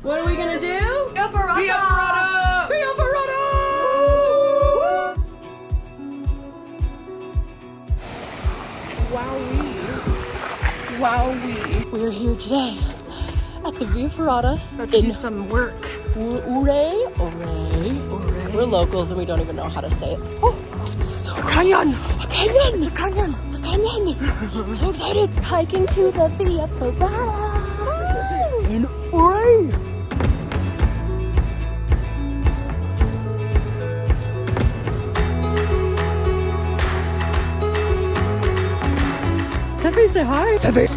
What are we gonna do? Via Ferrata! Via Ferrata! Via Ferrata! Wowee. Wowee. We're here today at the Via Ferrata. About to do some work. Ouray. We're locals and we don't even know how to say it. Oh, this is so cool. Canyon! A canyon! It's a canyon! It's a canyon! I'm so excited! Hiking to the Via Ferrata in Ouray! Stephanie, say hi! Stephanie!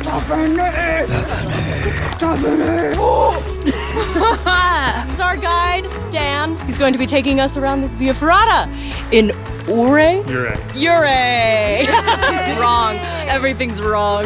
It's our guide, Dan. He's going to be taking us around this Via Ferrata in Ouray? Ouray! Wrong. Everything's wrong.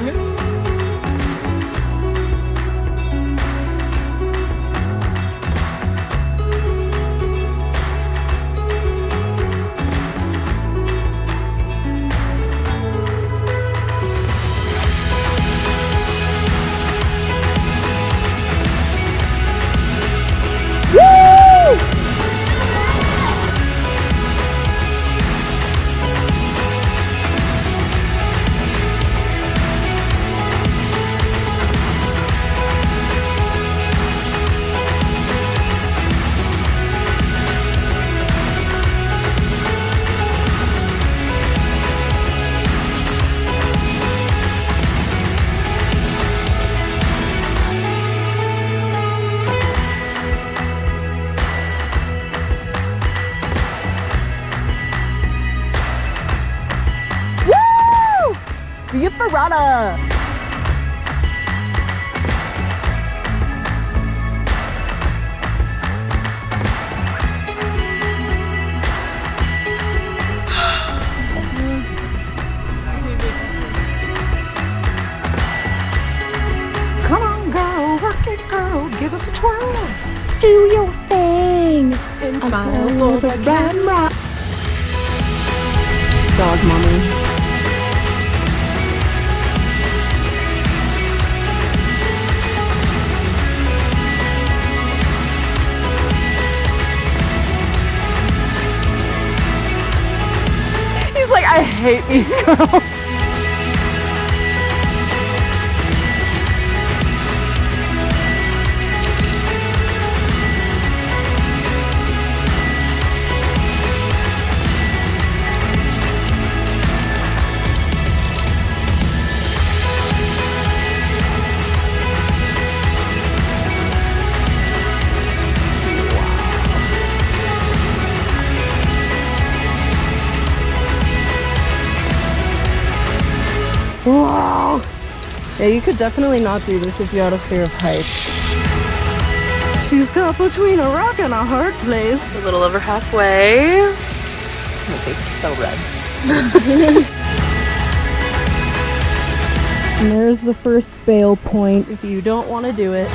Via Ferrata! Come on, girl, work it, girl, give us a twirl. Do your thing! And smile for the camera. Dog mommy. He's like, I hate these girls. Wow! Yeah, you could definitely not do this if you had a fear of heights. She's caught between a rock and a hard place. A little over halfway. My face is so red. And there's the first bail point if you don't want to do it.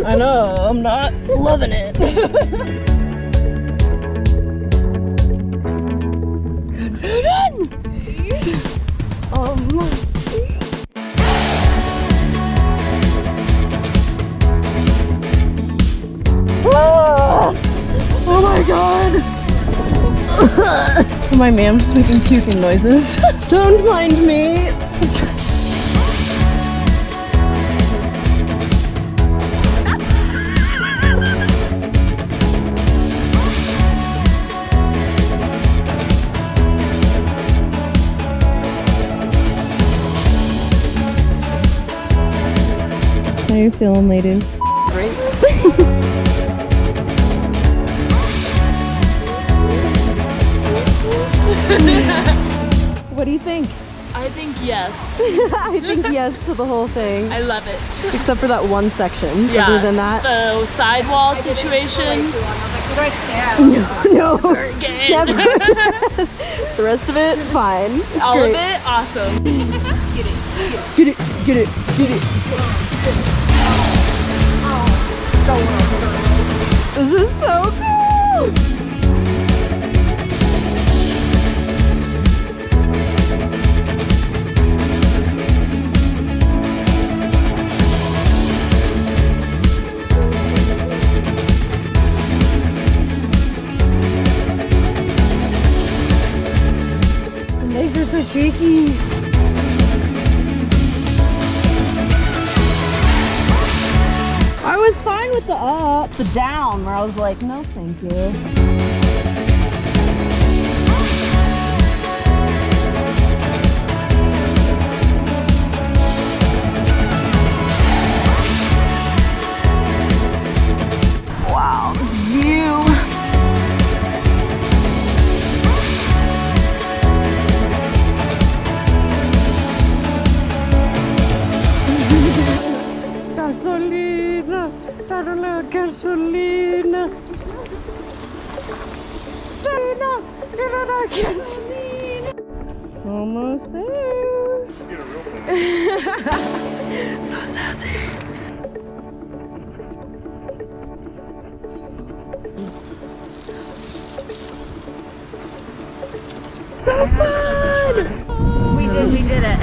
I know, I'm not loving it. Confusion! My man just making puking noises. Don't mind me. How you feeling, lady? Great. What do you think? I think yes. I think yes to the whole thing. I love it. Except for that one section. Yeah. Other than that. The sidewall situation. No. Again. Never. The rest of it, fine. It's All great. of it, awesome. Get it, get it, get it. This is so cool! The legs are so shaky. I was fine with the up, the down, where I was like, no, thank you. Wow, this view. Gasolina, I don't know, gasolina. Gasolina. Almost there. Just get a real phone. So sassy. So fun! We did it.